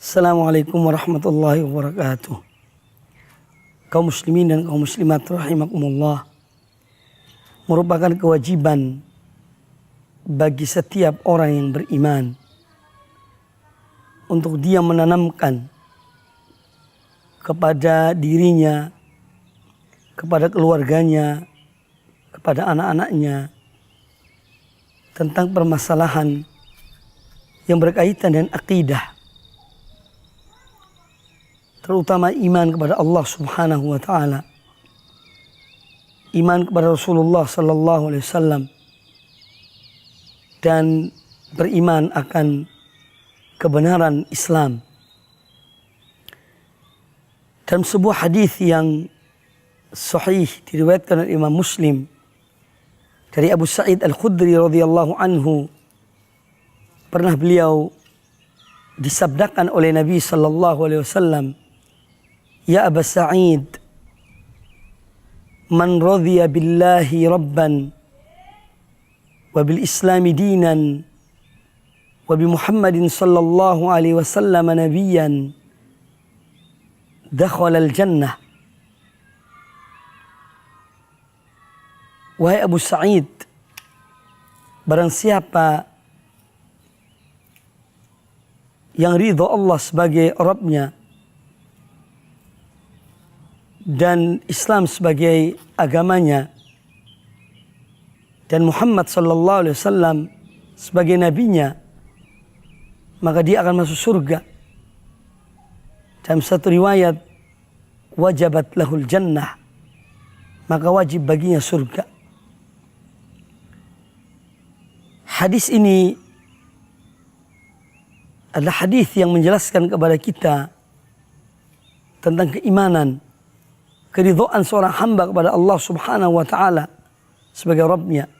Assalamualaikum warahmatullahi wabarakatuh. Kaum muslimin dan kaum muslimat rahimakumullah, merupakan kewajiban bagi setiap orang yang beriman untuk dia menanamkan kepada dirinya, kepada keluarganya, kepada anak-anaknya tentang permasalahan yang berkaitan dengan akidah, terutama iman kepada Allah Subhanahu wa taala, iman kepada Rasulullah sallallahu alaihi wasallam, dan beriman akan kebenaran Islam. Dalam sebuah hadis yang sahih diriwayatkan oleh Imam Muslim dari Abu Sa'id Al-Khudri radhiyallahu anhu, pernah beliau disabdakan oleh Nabi sallallahu alaihi wasallam, "Ya Aba Sa'id, man radhiya billahi rabban wa bil islami dinan wa bi Muhammadin sallallahu alaihi wasallam nabiyyan dakhala al jannah." Wahai Abu Sa'id, barang siapa yang ridho Allah sebagai Rabbnya dan Islam sebagai agamanya dan Muhammad sallallahu alaihi wasallam sebagai nabinya, maka dia akan masuk surga. Dalam satu riwayat, wajabat lahul jannah, maka wajib baginya surga. Hadis ini adalah hadis yang menjelaskan kepada kita tentang keimanan, keridhaan seorang hamba kepada Allah Subhanahu wa taala sebagai Rabbnya,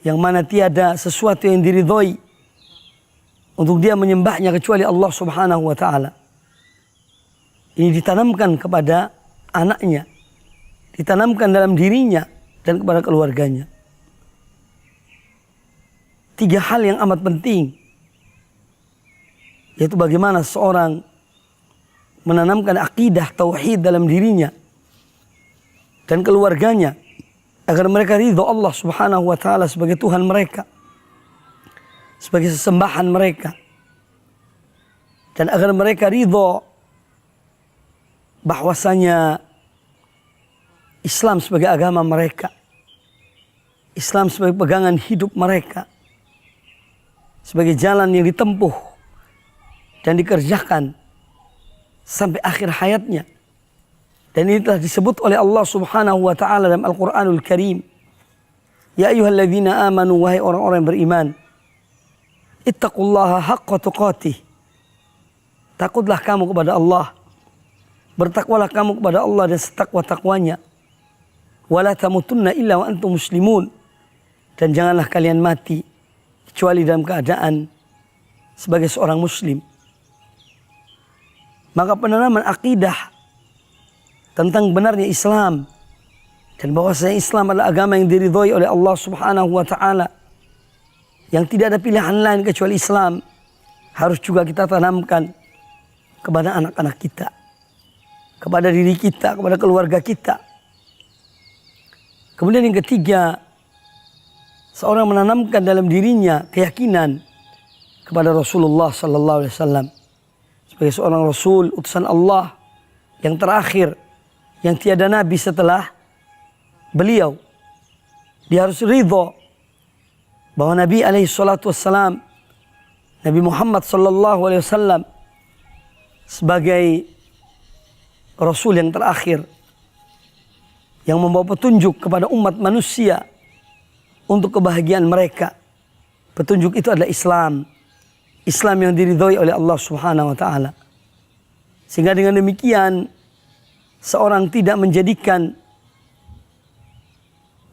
yang mana tiada sesuatu yang diridhoi untuk dia menyembahnya kecuali Allah Subhanahu wa taala. Ini ditanamkan kepada anaknya, ditanamkan dalam dirinya dan kepada keluarganya. 3 hal yang amat penting, yaitu bagaimana seorang menanamkan akidah tauhid dalam dirinya dan keluarganya agar mereka ridho Allah Subhanahu wa taala sebagai Tuhan mereka, sebagai sesembahan mereka, dan agar mereka ridho bahwasanya Islam sebagai agama mereka, Islam sebagai pegangan hidup mereka, sebagai jalan yang ditempuh dan dikerjakan sampai akhir hayatnya. Dan ini telah disebut oleh Allah Subhanahu wa taala dalam Al-Qur'anul Karim. Ya ayyuhalladzina amanu, wahai orang-orang yang beriman, ittaqullaha haqqa tuqatih. Takutlah kamu kepada Allah, bertakwalah kamu kepada Allah dan setakwa-takwanya. Wala tamutunna illa wa antum muslimun. Dan janganlah kalian mati kecuali dalam keadaan sebagai seorang muslim. Maka penanaman akidah tentang benarnya Islam dan bahwasanya Islam adalah agama yang diridhoi oleh Allah Subhanahu wa taala, yang tidak ada pilihan lain kecuali Islam, harus juga kita tanamkan kepada anak-anak kita, kepada diri kita, kepada keluarga kita. Kemudian yang ketiga, seorang menanamkan dalam dirinya keyakinan kepada Rasulullah sallallahu alaihi wasallam sebagai seorang Rasul, utusan Allah yang terakhir, yang tiada nabi setelah beliau. Dia harus ridho bahwa Nabi alaihi salatu wassalam, Nabi Muhammad sallallahu alaihi wasallam sebagai Rasul yang terakhir, yang membawa petunjuk kepada umat manusia untuk kebahagiaan mereka. Petunjuk itu adalah Islam, Islam yang diridhoi oleh Allah Subhanahu wa taala. Sehingga dengan demikian seorang tidak menjadikan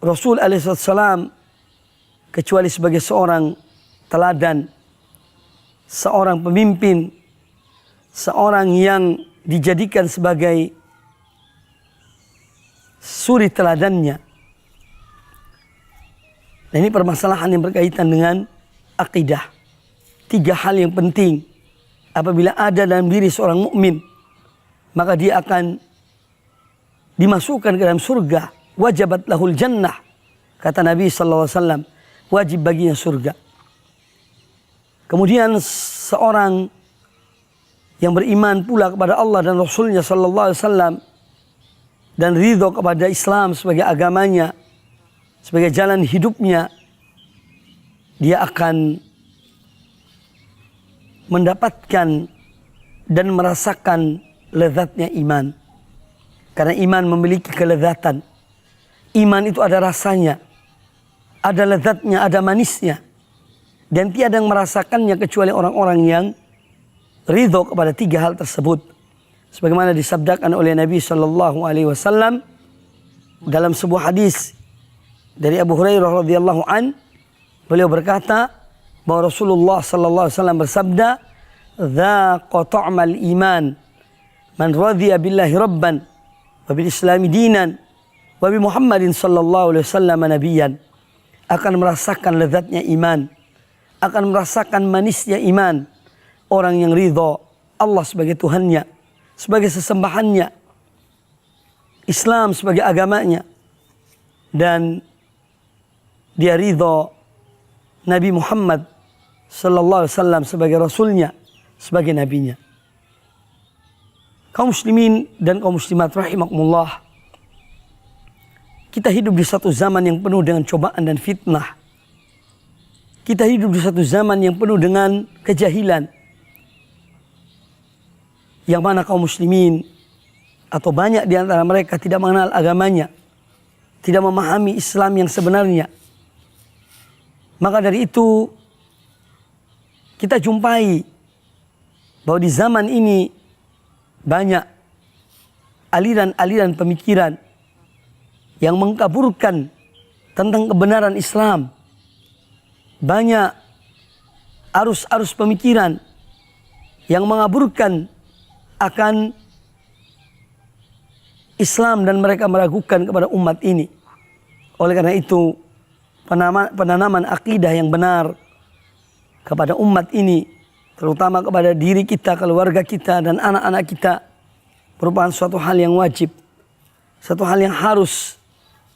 Rasul alaihi salam kecuali sebagai seorang teladan, seorang pemimpin, seorang yang dijadikan sebagai suri teladannya. Nah, ini permasalahan yang berkaitan dengan akidah. 3 hal yang penting apabila ada dalam diri seorang mukmin, maka dia akan dimasukkan ke dalam surga. Wajabat lahul jannah, kata Nabi SAW, wajib baginya surga. Kemudian seorang yang beriman pula kepada Allah dan Rasulnya SAW dan ridho kepada Islam sebagai agamanya, sebagai jalan hidupnya, dia akan mendapatkan dan merasakan lezatnya iman. Karena iman memiliki kelezatan. Iman itu ada rasanya, ada lezatnya, ada manisnya. Dan tiada yang merasakannya kecuali orang-orang yang ridho kepada tiga hal tersebut. Sebagaimana disabdakan oleh Nabi SAW dalam sebuah hadis dari Abu Hurairah radhiyallahu an, beliau berkata bahwa Rasulullah SAW bersabda, "Dzaqa ta'mal iman man radhiya billahi rabban wa bil islami dinan wa bi Muhammadin sallallahu alaihi wasallam nabiyyan." Akan merasakan lezatnya iman, akan merasakan manisnya iman orang yang ridho Allah sebagai Tuhannya, sebagai sesembahannya, Islam sebagai agamanya, dan dia ridho Nabi Muhammad sallallahu alaihi wasallam sebagai rasulnya, sebagai nabinya. Kaum muslimin dan kaum muslimat rahimakumullah, kita hidup di satu zaman yang penuh dengan cobaan dan fitnah. Kita hidup di satu zaman yang penuh dengan kejahilan, yang mana kaum muslimin atau banyak di antara mereka tidak mengenal agamanya, tidak memahami Islam yang sebenarnya. Maka dari itu kita jumpai bahwa di zaman ini banyak aliran-aliran pemikiran yang mengkaburkan tentang kebenaran Islam. Banyak arus-arus pemikiran yang mengaburkan akan Islam dan mereka meragukan kepada umat ini. Oleh karena itu, penanaman akidah yang benar kepada umat ini, terutama kepada diri kita, keluarga kita, dan anak-anak kita, merupakan suatu hal yang wajib, satu hal yang harus,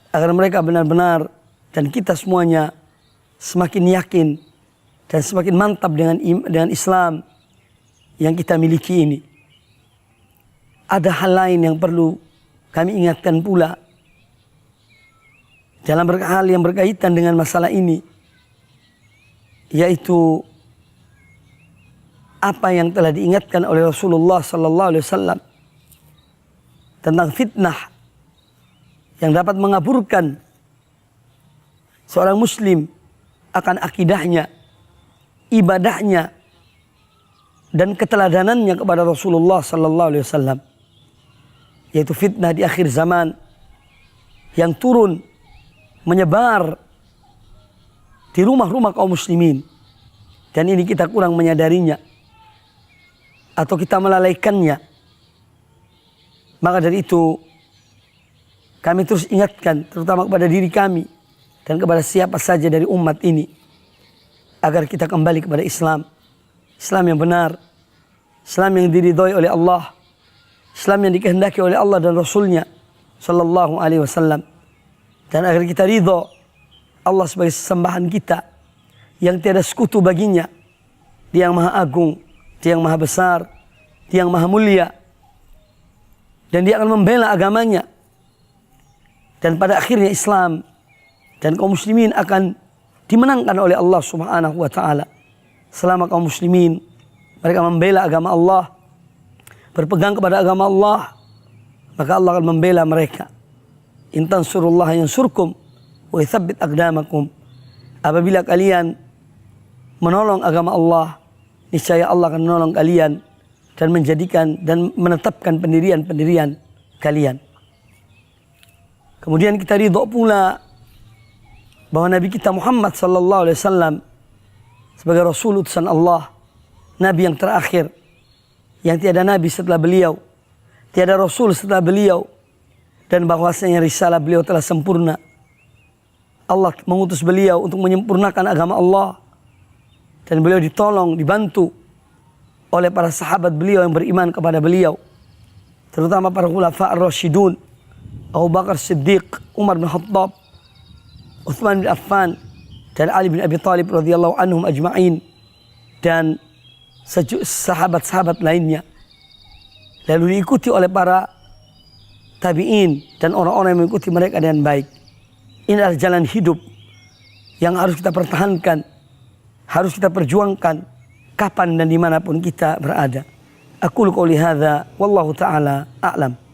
agar mereka benar-benar dan kita semuanya semakin yakin dan semakin mantap dengan Islam yang kita miliki ini. Ada hal lain yang perlu kami ingatkan pula dalam hal yang berkaitan dengan masalah ini, yaitu apa yang telah diingatkan oleh Rasulullah SAW tentang fitnah yang dapat mengaburkan seorang muslim akan akidahnya, ibadahnya, dan keteladanannya kepada Rasulullah SAW, yaitu fitnah di akhir zaman yang turun menyebar di rumah-rumah kaum muslimin, dan ini kita kurang menyadarinya atau kita melalaikannya. Maka dari itu kami terus ingatkan, terutama kepada diri kami dan kepada siapa saja dari umat ini, agar kita kembali kepada Islam, Islam yang benar, Islam yang diridhoi oleh Allah, Islam yang dikehendaki oleh Allah dan Rasulnya Sallallahu Alaihi Wasallam, dan agar kita ridho Allah sebagai sesembahan kita yang tiada sekutu baginya, Dia yang maha agung, Dia yang maha besar, Dia yang maha mulia, dan Dia akan membela agamanya. Dan pada akhirnya Islam dan kaum muslimin akan dimenangkan oleh Allah Subhanahu wa taala. Selama kaum muslimin mereka membela agama Allah, berpegang kepada agama Allah, maka Allah akan membela mereka. In tansurullaha yansurkum wa yuthabbit aqdamakum. Apabila kalian menolong agama Allah, niscaya Allah akan menolong kalian dan menjadikan dan menetapkan pendirian-pendirian kalian. Kemudian kita ridho pula bahwa Nabi kita Muhammad sallallahu alaihi wasallam sebagai Rasul utusan Allah, Nabi yang terakhir, yang tiada Nabi setelah beliau, tiada Rasul setelah beliau, dan bahwasanya risalah beliau telah sempurna. Allah mengutus beliau untuk menyempurnakan agama Allah, dan beliau ditolong, dibantu oleh para sahabat beliau yang beriman kepada beliau, terutama para khulafa ar-rasyidun, Abu Bakar Siddiq, Umar bin Khattab, Utsman bin Affan, dan Ali bin Abi Thalib radhiyallahu anhum ajma'in, dan sahabat-sahabat lainnya. Lalu diikuti oleh para tabi'in dan orang-orang yang mengikuti mereka dengan baik. Ini adalah jalan hidup yang harus kita pertahankan, harus kita perjuangkan kapan dan dimanapun kita berada. Aqulu qouli hadza wallahu ta'ala a'lam.